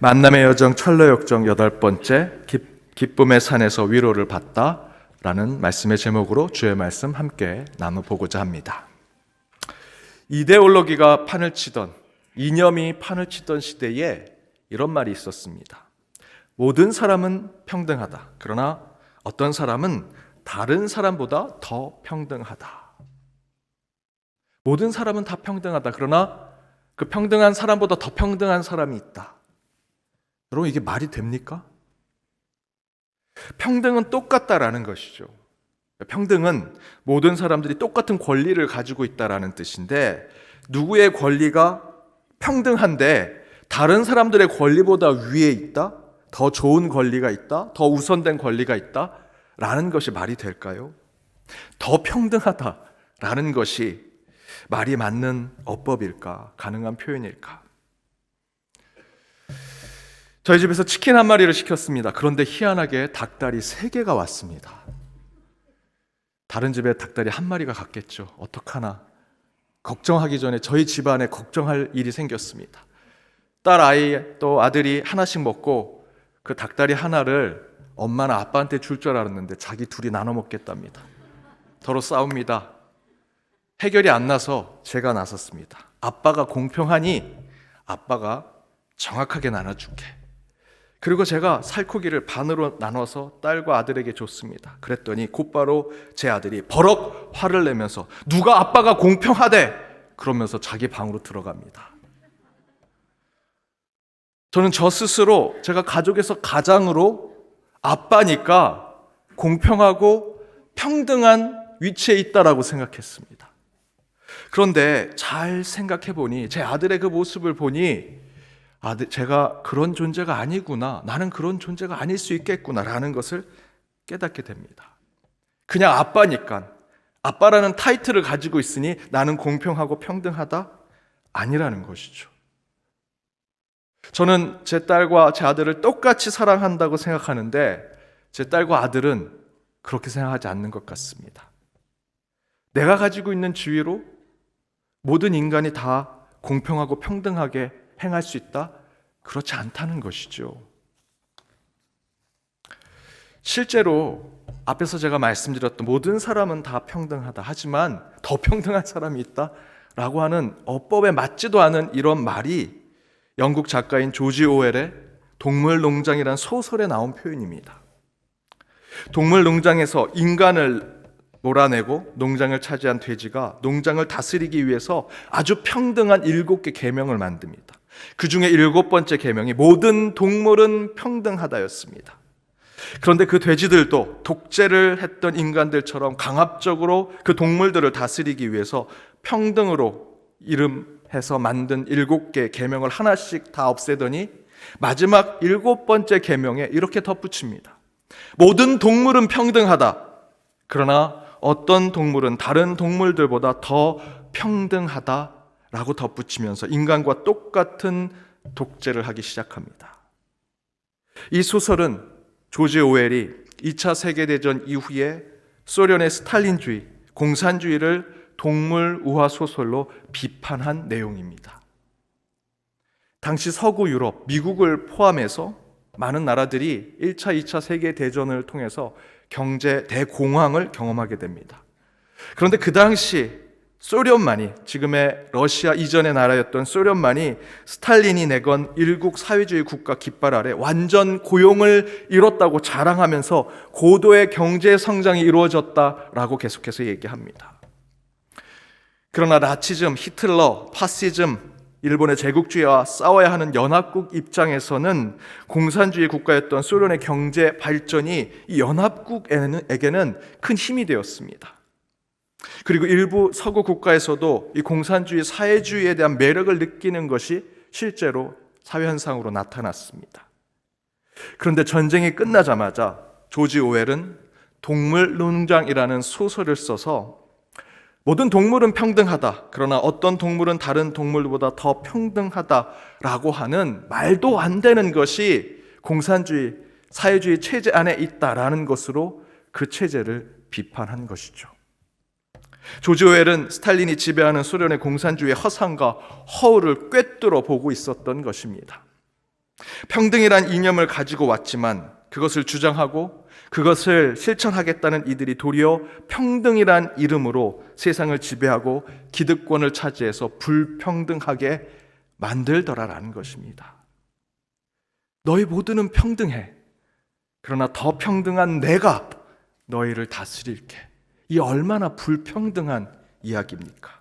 만남의 여정 철로역정 8번째 기쁨의 산에서 위로를 받다 라는 말씀의 제목으로 주의 말씀 함께 나눠보고자 합니다. 이데올로기가 판을 치던, 이념이 판을 치던 시대에 이런 말이 있었습니다. 모든 사람은 평등하다. 그러나 어떤 사람은 다른 사람보다 더 평등하다. 모든 사람은 다 평등하다. 그러나 그 평등한 사람보다 더 평등한 사람이 있다. 여러분, 이게 말이 됩니까? 평등은 똑같다라는 것이죠. 평등은 모든 사람들이 똑같은 권리를 가지고 있다라는 뜻인데, 누구의 권리가 평등한데 다른 사람들의 권리보다 위에 있다? 더 좋은 권리가 있다? 더 우선된 권리가 있다? 라는 것이 말이 될까요? 더 평등하다라는 것이 말이 맞는 어법일까? 가능한 표현일까? 저희 집에서 치킨 한 마리를 시켰습니다. 그런데 희한하게 닭다리 3개가 왔습니다. 다른 집에 닭다리 한 마리가 갔겠죠. 어떡하나. 걱정하기 전에 저희 집안에 걱정할 일이 생겼습니다. 딸 아이 또 아들이 하나씩 먹고 그 닭다리 하나를 엄마나 아빠한테 줄 줄 알았는데 자기 둘이 나눠 먹겠답니다. 서로 싸웁니다. 해결이 안 나서 제가 나섰습니다. 아빠가 공평하니 아빠가 정확하게 나눠줄게. 그리고 제가 살코기를 반으로 나눠서 딸과 아들에게 줬습니다. 그랬더니 곧바로 제 아들이 버럭 화를 내면서 누가 아빠가 공평하대! 그러면서 자기 방으로 들어갑니다. 저는 저 스스로 제가 가족에서 가장으로 아빠니까 공평하고 평등한 위치에 있다라고 생각했습니다. 그런데 잘 생각해 보니 제 아들의 그 모습을 보니 제가 그런 존재가 아니구나, 나는 그런 존재가 아닐 수 있겠구나 라는 것을 깨닫게 됩니다. 그냥 아빠니까, 아빠라는 타이틀을 가지고 있으니 나는 공평하고 평등하다? 아니라는 것이죠. 저는 제 딸과 제 아들을 똑같이 사랑한다고 생각하는데 제 딸과 아들은 그렇게 생각하지 않는 것 같습니다. 내가 가지고 있는 지위로 모든 인간이 다 공평하고 평등하게 행할 수 있다? 그렇지 않다는 것이죠. 실제로 앞에서 제가 말씀드렸던 모든 사람은 다 평등하다. 하지만 더 평등한 사람이 있다? 라고 하는 어법에 맞지도 않은 이런 말이 영국 작가인 조지 오웰의 동물농장이라는 소설에 나온 표현입니다. 동물농장에서 인간을 몰아내고 농장을 차지한 돼지가 농장을 다스리기 위해서 아주 평등한 7개 계명을 만듭니다. 그 중에 7번째 계명이 모든 동물은 평등하다였습니다. 그런데 그 돼지들도 독재를 했던 인간들처럼 강압적으로 그 동물들을 다스리기 위해서 평등으로 이름해서 만든 7개 계명을 하나씩 다 없애더니 마지막 7번째 계명에 이렇게 덧붙입니다. 모든 동물은 평등하다. 그러나 어떤 동물은 다른 동물들보다 더 평등하다라고 덧붙이면서 인간과 똑같은 독재를 하기 시작합니다. 이 소설은 조지 오웰이 2차 세계대전 이후에 소련의 스탈린주의, 공산주의를 동물 우화 소설로 비판한 내용입니다. 당시 서구 유럽, 미국을 포함해서 많은 나라들이 1차, 2차 세계대전을 통해서 경제 대공황을 경험하게 됩니다. 그런데 그 당시 소련만이, 지금의 러시아 이전의 나라였던 소련만이 스탈린이 내건 일국 사회주의 국가 깃발 아래 완전 고용을 이뤘다고 자랑하면서 고도의 경제 성장이 이루어졌다라고 계속해서 얘기합니다. 그러나 나치즘, 히틀러, 파시즘, 일본의 제국주의와 싸워야 하는 연합국 입장에서는 공산주의 국가였던 소련의 경제 발전이 이 연합국에게는 큰 힘이 되었습니다. 그리고 일부 서구 국가에서도 이 공산주의, 사회주의에 대한 매력을 느끼는 것이 실제로 사회현상으로 나타났습니다. 그런데 전쟁이 끝나자마자 조지 오웰은 동물농장이라는 소설을 써서 모든 동물은 평등하다. 그러나 어떤 동물은 다른 동물보다 더 평등하다라고 하는 말도 안 되는 것이 공산주의, 사회주의 체제 안에 있다라는 것으로 그 체제를 비판한 것이죠. 조지 오웰은 스탈린이 지배하는 소련의 공산주의의 허상과 허울을 꿰뚫어 보고 있었던 것입니다. 평등이란 이념을 가지고 왔지만 그것을 주장하고 그것을 실천하겠다는 이들이 도리어 평등이란 이름으로 세상을 지배하고 기득권을 차지해서 불평등하게 만들더라라는 것입니다. 너희 모두는 평등해. 그러나 더 평등한 내가 너희를 다스릴게. 이 얼마나 불평등한 이야기입니까?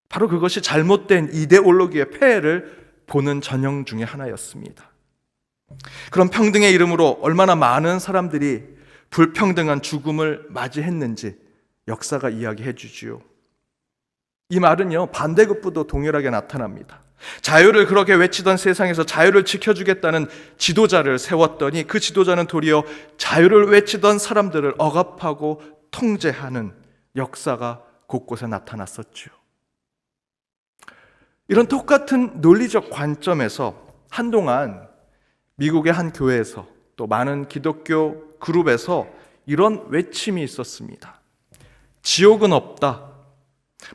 바로 그것이 잘못된 이데올로기의 폐해를 보는 전형 중에 하나였습니다. 그런 평등의 이름으로 얼마나 많은 사람들이 불평등한 죽음을 맞이했는지 역사가 이야기해 주지요. 이 말은요, 반대급부도 동일하게 나타납니다. 자유를 그렇게 외치던 세상에서 자유를 지켜주겠다는 지도자를 세웠더니 그 지도자는 도리어 자유를 외치던 사람들을 억압하고 통제하는 역사가 곳곳에 나타났었죠. 이런 똑같은 논리적 관점에서 한동안 미국의 한 교회에서 또 많은 기독교 그룹에서 이런 외침이 있었습니다. 지옥은 없다.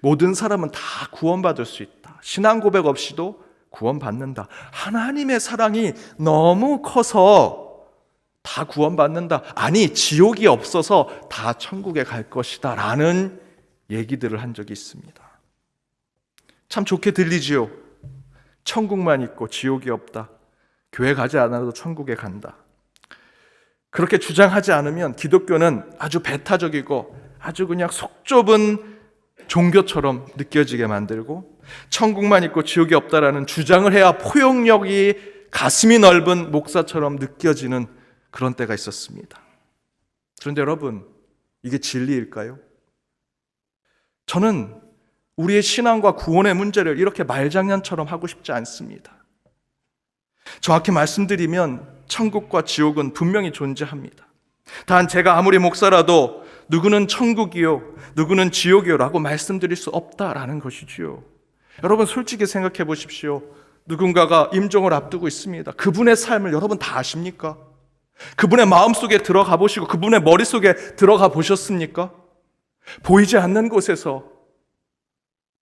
모든 사람은 다 구원받을 수 있다. 신앙 고백 없이도 구원받는다. 하나님의 사랑이 너무 커서 다 구원받는다. 아니, 지옥이 없어서 다 천국에 갈 것이다. 라는 얘기들을 한 적이 있습니다. 참 좋게 들리지요. 천국만 있고 지옥이 없다. 교회 가지 않아도 천국에 간다. 그렇게 주장하지 않으면 기독교는 아주 배타적이고 아주 그냥 속 좁은 종교처럼 느껴지게 만들고, 천국만 있고 지옥이 없다라는 주장을 해야 포용력이 가슴이 넓은 목사처럼 느껴지는 그런 때가 있었습니다. 그런데 여러분, 이게 진리일까요? 저는 우리의 신앙과 구원의 문제를 이렇게 말장난처럼 하고 싶지 않습니다. 정확히 말씀드리면 천국과 지옥은 분명히 존재합니다. 단 제가 아무리 목사라도 누구는 천국이요, 누구는 지옥이요 라고 말씀드릴 수 없다라는 것이지요. 여러분 솔직히 생각해 보십시오. 누군가가 임종을 앞두고 있습니다. 그분의 삶을 여러분 다 아십니까? 그분의 마음속에 들어가 보시고 그분의 머릿속에 들어가 보셨습니까? 보이지 않는 곳에서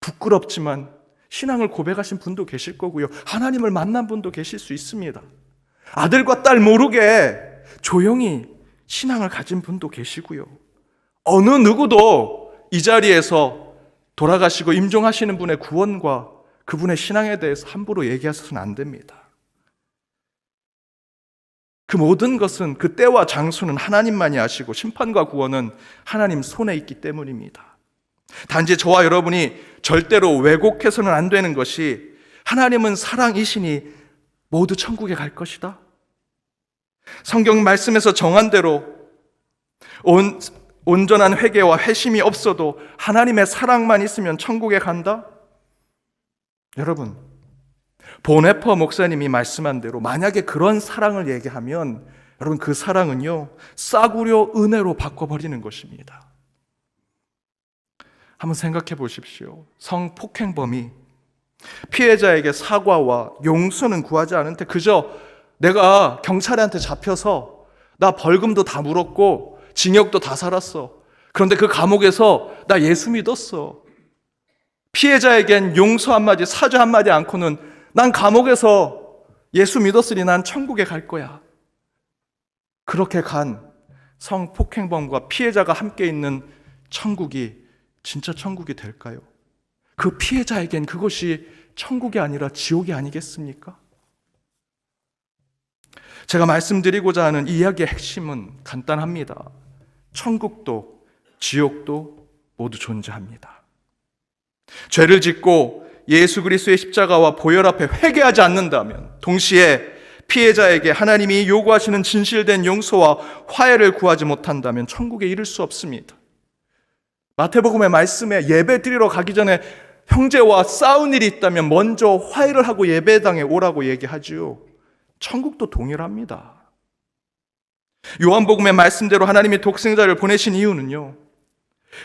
부끄럽지만 신앙을 고백하신 분도 계실 거고요. 하나님을 만난 분도 계실 수 있습니다. 아들과 딸 모르게 조용히 신앙을 가진 분도 계시고요. 어느 누구도 이 자리에서 돌아가시고 임종하시는 분의 구원과 그분의 신앙에 대해서 함부로 얘기해서는 안 됩니다. 그 모든 것은 그 때와 장소는 하나님만이 아시고 심판과 구원은 하나님 손에 있기 때문입니다. 단지 저와 여러분이 절대로 왜곡해서는 안 되는 것이 하나님은 사랑이시니 모두 천국에 갈 것이다. 성경 말씀에서 정한 대로 온전한 회개와 회심이 없어도 하나님의 사랑만 있으면 천국에 간다? 여러분, 보네퍼 목사님이 말씀한 대로 만약에 그런 사랑을 얘기하면 여러분 그 사랑은요 싸구려 은혜로 바꿔버리는 것입니다. 한번 생각해 보십시오. 성폭행범이 피해자에게 사과와 용서는 구하지 않은데 그저 내가 경찰한테 잡혀서 나 벌금도 다 물었고 징역도 다 살았어. 그런데 그 감옥에서 나 예수 믿었어. 피해자에겐 용서 한마디, 사죄 한마디 않고는 난 감옥에서 예수 믿었으니 난 천국에 갈 거야. 그렇게 간 성폭행범과 피해자가 함께 있는 천국이 진짜 천국이 될까요? 그 피해자에겐 그것이 천국이 아니라 지옥이 아니겠습니까? 제가 말씀드리고자 하는 이 이야기의 핵심은 간단합니다. 천국도 지옥도 모두 존재합니다. 죄를 짓고 예수 그리스도의 십자가와 보혈 앞에 회개하지 않는다면 동시에 피해자에게 하나님이 요구하시는 진실된 용서와 화해를 구하지 못한다면 천국에 이를 수 없습니다. 마태복음의 말씀에 예배 드리러 가기 전에 형제와 싸운 일이 있다면 먼저 화해를 하고 예배당에 오라고 얘기하지요. 천국도 동일합니다. 요한복음의 말씀대로 하나님이 독생자를 보내신 이유는요,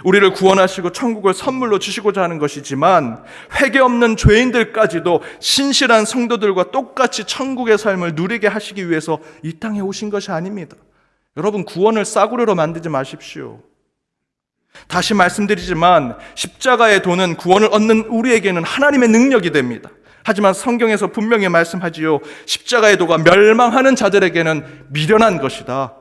우리를 구원하시고 천국을 선물로 주시고자 하는 것이지만 회개 없는 죄인들까지도 신실한 성도들과 똑같이 천국의 삶을 누리게 하시기 위해서 이 땅에 오신 것이 아닙니다. 여러분 구원을 싸구려로 만들지 마십시오. 다시 말씀드리지만 십자가의 도는 구원을 얻는 우리에게는 하나님의 능력이 됩니다. 하지만 성경에서 분명히 말씀하지요. 십자가의 도가 멸망하는 자들에게는 미련한 것이다.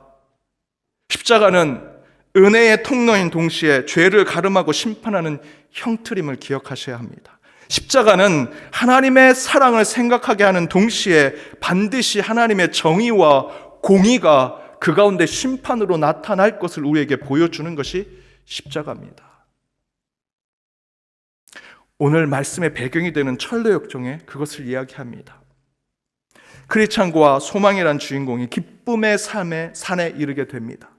십자가는 은혜의 통로인 동시에 죄를 가름하고 심판하는 형틀임을 기억하셔야 합니다. 십자가는 하나님의 사랑을 생각하게 하는 동시에 반드시 하나님의 정의와 공의가 그 가운데 심판으로 나타날 것을 우리에게 보여주는 것이 십자가입니다. 오늘 말씀의 배경이 되는 철로역정에 그것을 이야기합니다. 크리스찬과 소망이란 주인공이 기쁨의 삶의 산에 이르게 됩니다.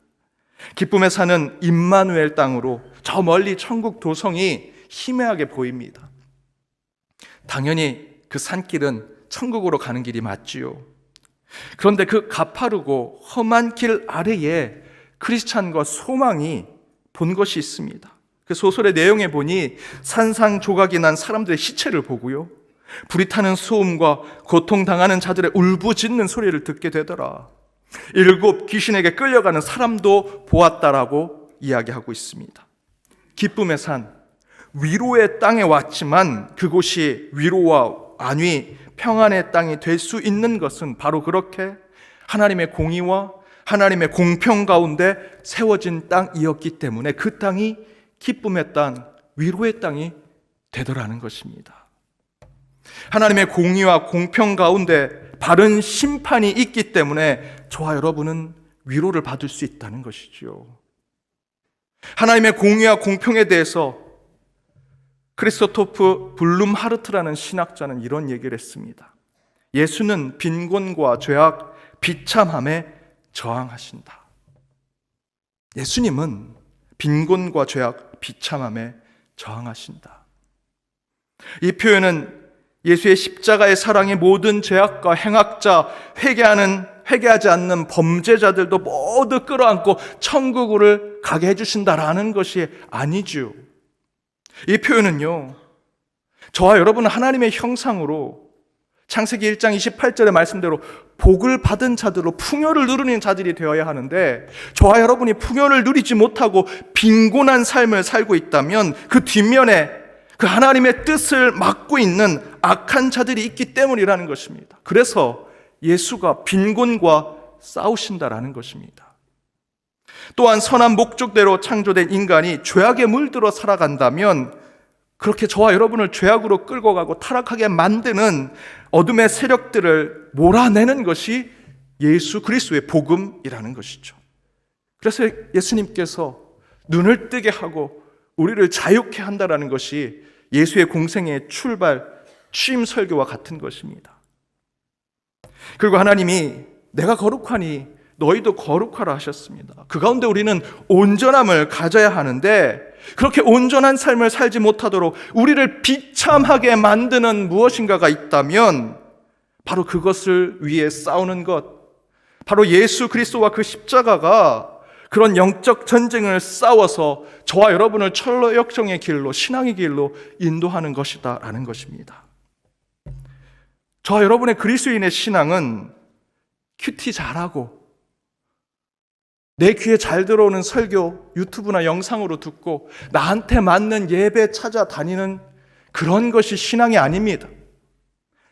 기쁨의 산은 임마누엘 땅으로 저 멀리 천국 도성이 희미하게 보입니다. 당연히 그 산길은 천국으로 가는 길이 맞지요. 그런데 그 가파르고 험한 길 아래에 크리스찬과 소망이 본 것이 있습니다. 그 소설의 내용에 보니 산상조각이 난 사람들의 시체를 보고요, 불이 타는 소음과 고통당하는 자들의 울부짖는 소리를 듣게 되더라. 7 귀신에게 끌려가는 사람도 보았다라고 이야기하고 있습니다. 기쁨의 산, 위로의 땅에 왔지만 그곳이 위로와 안위, 평안의 땅이 될 수 있는 것은 바로 그렇게 하나님의 공의와 하나님의 공평 가운데 세워진 땅이었기 때문에 그 땅이 기쁨의 땅, 위로의 땅이 되더라는 것입니다. 하나님의 공의와 공평 가운데 바른 심판이 있기 때문에 저와 여러분은 위로를 받을 수 있다는 것이죠. 하나님의 공의와 공평에 대해서 크리스토프 블룸하르트라는 신학자는 이런 얘기를 했습니다. 예수는 빈곤과 죄악, 비참함에 저항하신다. 예수님은 빈곤과 죄악, 비참함에 저항하신다. 이 표현은 예수의 십자가의 사랑이 모든 죄악과 행악자, 회개하지 않는 범죄자들도 모두 끌어안고 천국을 가게 해주신다라는 것이 아니죠. 이 표현은요, 저와 여러분은 하나님의 형상으로 창세기 1장 28절의 말씀대로 복을 받은 자들로 풍요를 누리는 자들이 되어야 하는데, 저와 여러분이 풍요를 누리지 못하고 빈곤한 삶을 살고 있다면 그 뒷면에 그 하나님의 뜻을 막고 있는 악한 자들이 있기 때문이라는 것입니다. 그래서 예수가 빈곤과 싸우신다라는 것입니다. 또한 선한 목적대로 창조된 인간이 죄악에 물들어 살아간다면 그렇게 저와 여러분을 죄악으로 끌고 가고 타락하게 만드는 어둠의 세력들을 몰아내는 것이 예수 그리스도의 복음이라는 것이죠. 그래서 예수님께서 눈을 뜨게 하고 우리를 자유케 한다라는 것이 예수의 공생의 출발, 취임 설교와 같은 것입니다. 그리고 하나님이 내가 거룩하니 너희도 거룩하라 하셨습니다. 그 가운데 우리는 온전함을 가져야 하는데, 그렇게 온전한 삶을 살지 못하도록 우리를 비참하게 만드는 무엇인가가 있다면 바로 그것을 위해 싸우는 것, 바로 예수 그리스도와 그 십자가가 그런 영적 전쟁을 싸워서 저와 여러분을 철로 역정의 길로, 신앙의 길로 인도하는 것이다 라는 것입니다. 저와 여러분의 그리스도인의 신앙은 큐티 잘하고 내 귀에 잘 들어오는 설교 유튜브나 영상으로 듣고 나한테 맞는 예배 찾아다니는 그런 것이 신앙이 아닙니다.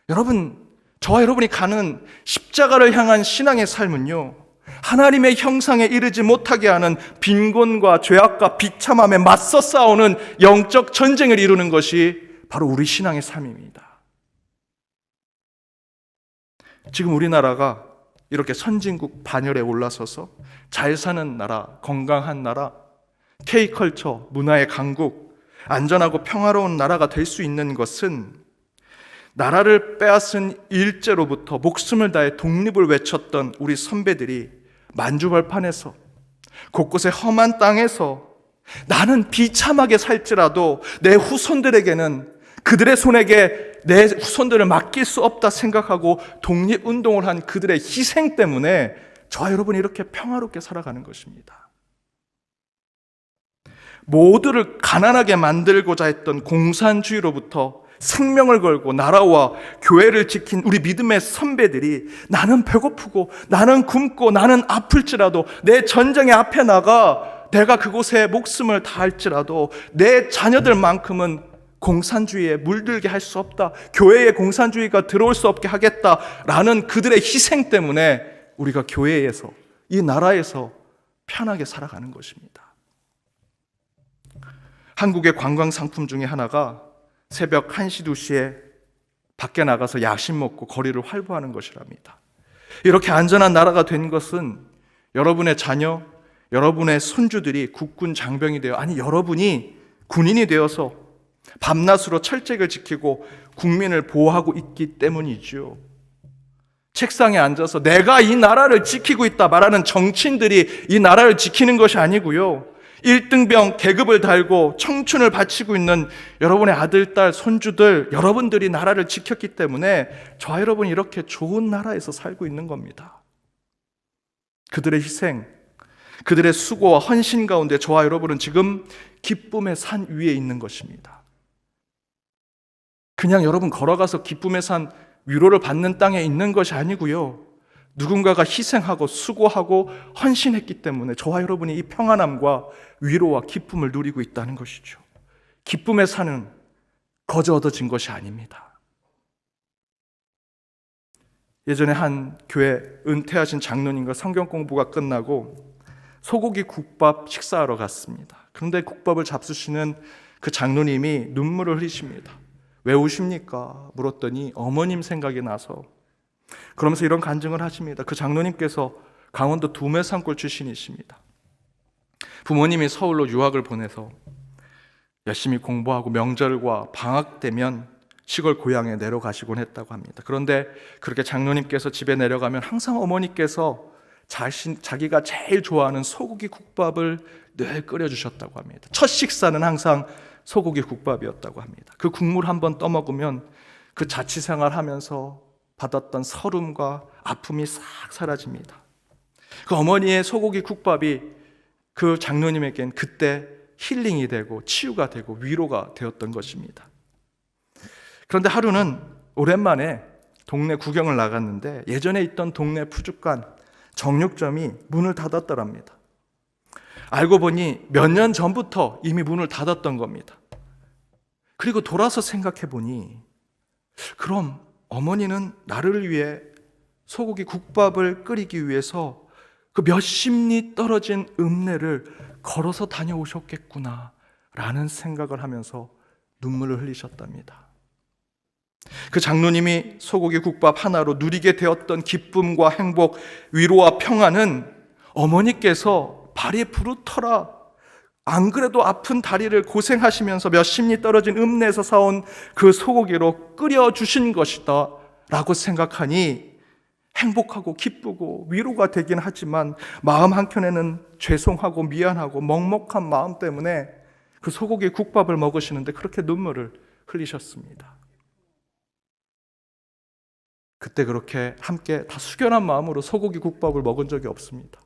여러분, 저와 여러분이 가는 십자가를 향한 신앙의 삶은요, 하나님의 형상에 이르지 못하게 하는 빈곤과 죄악과 비참함에 맞서 싸우는 영적 전쟁을 이루는 것이 바로 우리 신앙의 삶입니다. 지금 우리나라가 이렇게 선진국 반열에 올라서서 잘 사는 나라, 건강한 나라, K컬처, 문화의 강국, 안전하고 평화로운 나라가 될 수 있는 것은 나라를 빼앗은 일제로부터 목숨을 다해 독립을 외쳤던 우리 선배들이 만주벌판에서, 곳곳의 험한 땅에서 나는 비참하게 살지라도 내 후손들에게는 그들의 손에게 내 후손들을 맡길 수 없다 생각하고 독립운동을 한 그들의 희생 때문에 저와 여러분이 이렇게 평화롭게 살아가는 것입니다. 모두를 가난하게 만들고자 했던 공산주의로부터 생명을 걸고 나라와 교회를 지킨 우리 믿음의 선배들이 나는 배고프고 나는 굶고 나는 아플지라도 내 전쟁의 앞에 나가 내가 그곳에 목숨을 다할지라도 내 자녀들만큼은 공산주의에 물들게 할 수 없다. 교회에 공산주의가 들어올 수 없게 하겠다라는 그들의 희생 때문에 우리가 교회에서, 이 나라에서 편하게 살아가는 것입니다. 한국의 관광 상품 중에 하나가 새벽 1시, 2시에 밖에 나가서 야식 먹고 거리를 활보하는 것이랍니다. 이렇게 안전한 나라가 된 것은 여러분의 자녀, 여러분의 손주들이 국군 장병이 되어, 아니 여러분이 군인이 되어서 밤낮으로 철책을 지키고 국민을 보호하고 있기 때문이죠. 책상에 앉아서 내가 이 나라를 지키고 있다 말하는 정치인들이 이 나라를 지키는 것이 아니고요, 1등병 계급을 달고 청춘을 바치고 있는 여러분의 아들, 딸, 손주들, 여러분들이 나라를 지켰기 때문에 저와 여러분이 이렇게 좋은 나라에서 살고 있는 겁니다. 그들의 희생, 그들의 수고와 헌신 가운데 저와 여러분은 지금 기쁨의 산 위에 있는 것입니다. 그냥 여러분 걸어가서 기쁨의 산, 위로를 받는 땅에 있는 것이 아니고요, 누군가가 희생하고 수고하고 헌신했기 때문에 저와 여러분이 이 평안함과 위로와 기쁨을 누리고 있다는 것이죠. 기쁨의 산은 거저 얻어진 것이 아닙니다. 예전에 한 교회 은퇴하신 장로님과 성경 공부가 끝나고 소고기 국밥 식사하러 갔습니다. 그런데 국밥을 잡수시는 그 장로님이 눈물을 흘리십니다. 왜 우십니까? 물었더니 어머님 생각이 나서, 그러면서 이런 간증을 하십니다. 그 장로님께서 강원도 두메산골 출신이십니다. 부모님이 서울로 유학을 보내서 열심히 공부하고 명절과 방학 되면 시골 고향에 내려가시곤 했다고 합니다. 그런데 그렇게 장로님께서 집에 내려가면 항상 어머니께서 자기가 제일 좋아하는 소고기 국밥을 늘 끓여주셨다고 합니다. 첫 식사는 항상 소고기 국밥이었다고 합니다. 그 국물 한번 떠먹으면 그 자취생활 하면서 받았던 서름과 아픔이 싹 사라집니다. 그 어머니의 소고기 국밥이 그 장로님에겐 그때 힐링이 되고 치유가 되고 위로가 되었던 것입니다. 그런데 하루는 오랜만에 동네 구경을 나갔는데 예전에 있던 동네 푸주간 정육점이 문을 닫았더랍니다. 알고 보니 몇 년 전부터 이미 문을 닫았던 겁니다. 그리고 돌아서 생각해 보니, 그럼 어머니는 나를 위해 소고기 국밥을 끓이기 위해서 그 몇십 리 떨어진 읍내를 걸어서 다녀오셨겠구나 라는 생각을 하면서 눈물을 흘리셨답니다. 그 장로님이 소고기 국밥 하나로 누리게 되었던 기쁨과 행복, 위로와 평안은 어머니께서 발이 부르터라, 안 그래도 아픈 다리를 고생하시면서 몇십 리 떨어진 읍내에서 사온 그 소고기로 끓여주신 것이다 라고 생각하니 행복하고 기쁘고 위로가 되긴 하지만 마음 한켠에는 죄송하고 미안하고 먹먹한 마음 때문에 그 소고기 국밥을 먹으시는데 그렇게 눈물을 흘리셨습니다. 그때 그렇게 함께 다 숙연한 마음으로 소고기 국밥을 먹은 적이 없습니다.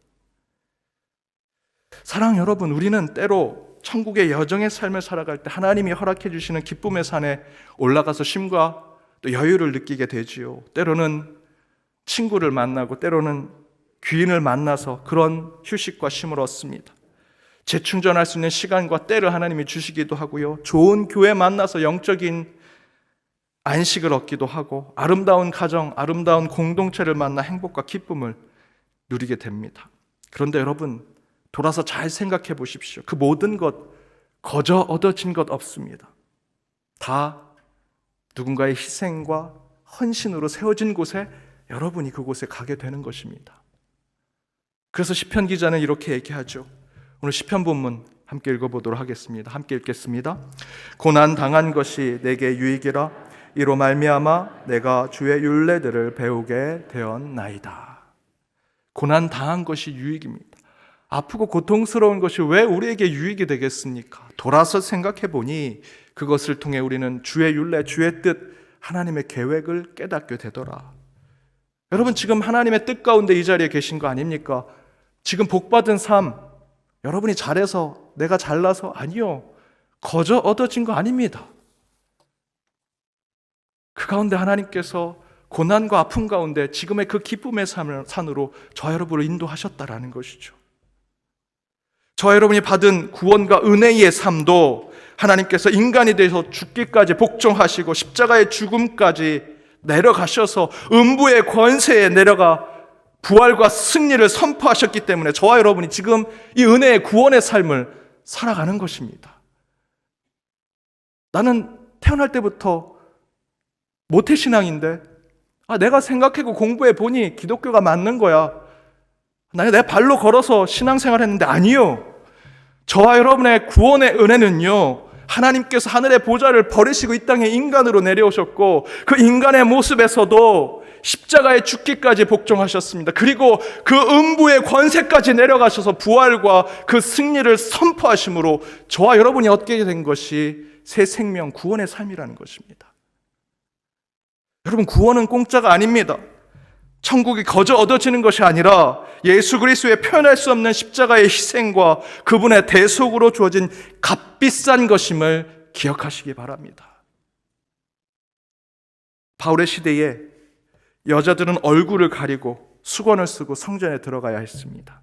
사랑 여러분, 우리는 때로 천국의 여정의 삶을 살아갈 때 하나님이 허락해 주시는 기쁨의 산에 올라가서 쉼과 또 여유를 느끼게 되지요. 때로는 친구를 만나고 때로는 귀인을 만나서 그런 휴식과 쉼을 얻습니다. 재충전할 수 있는 시간과 때를 하나님이 주시기도 하고요, 좋은 교회 만나서 영적인 안식을 얻기도 하고 아름다운 가정, 아름다운 공동체를 만나 행복과 기쁨을 누리게 됩니다. 그런데 여러분, 돌아서 잘 생각해 보십시오. 그 모든 것 거저 얻어진 것 없습니다. 다 누군가의 희생과 헌신으로 세워진 곳에 여러분이 그곳에 가게 되는 것입니다. 그래서 시편 기자는 이렇게 얘기하죠. 오늘 시편 본문 함께 읽어보도록 하겠습니다. 함께 읽겠습니다. 고난 당한 것이 내게 유익이라, 이로 말미암아 내가 주의 율례들을 배우게 되었나이다. 고난 당한 것이 유익입니다. 아프고 고통스러운 것이 왜 우리에게 유익이 되겠습니까? 돌아서 생각해 보니 그것을 통해 우리는 주의 율례, 주의 뜻, 하나님의 계획을 깨닫게 되더라. 여러분, 지금 하나님의 뜻 가운데 이 자리에 계신 거 아닙니까? 지금 복받은 삶, 여러분이 잘해서, 내가 잘나서, 아니요, 거저 얻어진 거 아닙니다. 그 가운데 하나님께서 고난과 아픔 가운데 지금의 그 기쁨의 산으로 저와 여러분을 인도하셨다라는 것이죠. 저와 여러분이 받은 구원과 은혜의 삶도 하나님께서 인간이 되어서 죽기까지 복종하시고 십자가의 죽음까지 내려가셔서 음부의 권세에 내려가 부활과 승리를 선포하셨기 때문에 저와 여러분이 지금 이 은혜의 구원의 삶을 살아가는 것입니다. 나는 태어날 때부터 모태신앙인데 내가 생각하고 공부해 보니 기독교가 맞는 거야. 나는 내 발로 걸어서 신앙생활 했는데 아니요. 저와 여러분의 구원의 은혜는요, 하나님께서 하늘의 보좌를 버리시고 이 땅에 인간으로 내려오셨고 그 인간의 모습에서도 십자가에 죽기까지 복종하셨습니다. 그리고 그 음부의 권세까지 내려가셔서 부활과 그 승리를 선포하심으로 저와 여러분이 얻게 된 것이 새 생명, 구원의 삶이라는 것입니다. 여러분, 구원은 공짜가 아닙니다. 천국이 거저 얻어지는 것이 아니라 예수 그리스도의 표현할 수 없는 십자가의 희생과 그분의 대속으로 주어진 값비싼 것임을 기억하시기 바랍니다. 바울의 시대에 여자들은 얼굴을 가리고 수건을 쓰고 성전에 들어가야 했습니다.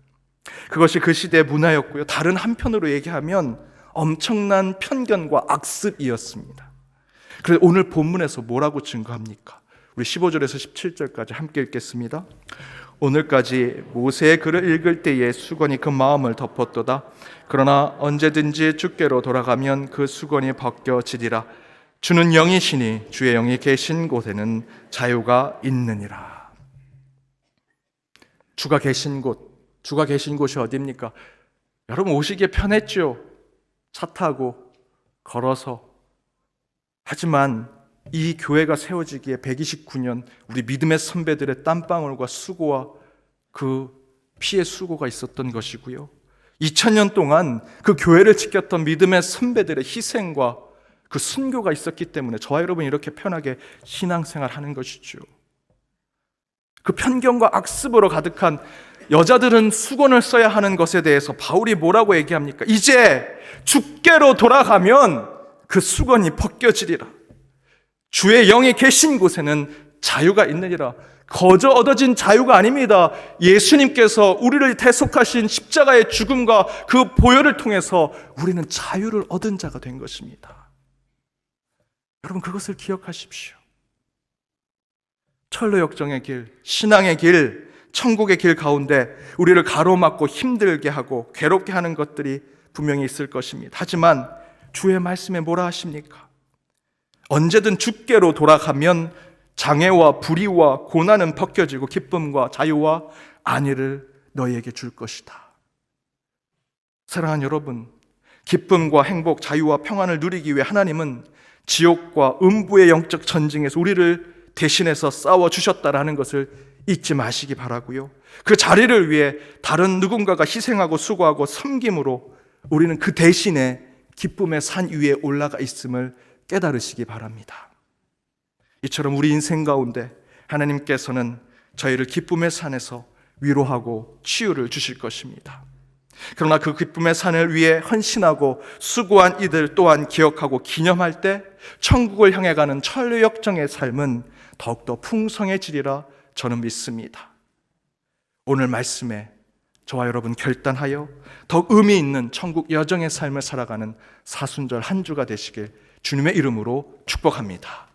그것이 그 시대의 문화였고요. 다른 한편으로 얘기하면 엄청난 편견과 악습이었습니다. 그래서 오늘 본문에서 뭐라고 증거합니까? 우리 15절에서 17절까지 함께 읽겠습니다. 오늘까지 모세의 글을 읽을 때에 수건이 그 마음을 덮었도다. 그러나 언제든지 주께로 돌아가면 그 수건이 벗겨지리라. 주는 영이시니 주의 영이 계신 곳에는 자유가 있느니라. 주가 계신 곳이 어디입니까? 여러분, 오시기에 편했죠. 차 타고 걸어서. 하지만 이 교회가 세워지기에 129년 우리 믿음의 선배들의 땀방울과 수고와 그 피의 수고가 있었던 것이고요. 2000년 동안 그 교회를 지켰던 믿음의 선배들의 희생과 그 순교가 있었기 때문에 저와 여러분이 이렇게 편하게 신앙생활하는 것이죠. 그 편견과 악습으로 가득한 여자들은 수건을 써야 하는 것에 대해서 바울이 뭐라고 얘기합니까? 이제 주께로 돌아가면 그 수건이 벗겨지리라. 주의 영이 계신 곳에는 자유가 있느니라. 거저 얻어진 자유가 아닙니다. 예수님께서 우리를 대속하신 십자가의 죽음과 그 보혈을 통해서 우리는 자유를 얻은 자가 된 것입니다. 여러분, 그것을 기억하십시오. 철로 역정의 길, 신앙의 길, 천국의 길 가운데 우리를 가로막고 힘들게 하고 괴롭게 하는 것들이 분명히 있을 것입니다. 하지만 주의 말씀에 뭐라 하십니까? 언제든 주께로 돌아가면 장애와 불의와 고난은 벗겨지고 기쁨과 자유와 안위를 너희에게 줄 것이다. 사랑하는 여러분, 기쁨과 행복, 자유와 평안을 누리기 위해 하나님은 지옥과 음부의 영적 전쟁에서 우리를 대신해서 싸워주셨다라는 것을 잊지 마시기 바라고요. 그 자리를 위해 다른 누군가가 희생하고 수고하고 섬김으로 우리는 그 대신에 기쁨의 산 위에 올라가 있음을 깨달으시기 바랍니다. 이처럼 우리 인생 가운데 하나님께서는 저희를 기쁨의 산에서 위로하고 치유를 주실 것입니다. 그러나 그 기쁨의 산을 위해 헌신하고 수고한 이들 또한 기억하고 기념할 때 천국을 향해 가는 천류역정의 삶은 더욱더 풍성해지리라 저는 믿습니다. 오늘 말씀에 저와 여러분 결단하여 더욱 의미 있는 천국 여정의 삶을 살아가는 사순절 한 주가 되시길 주님의 이름으로 축복합니다.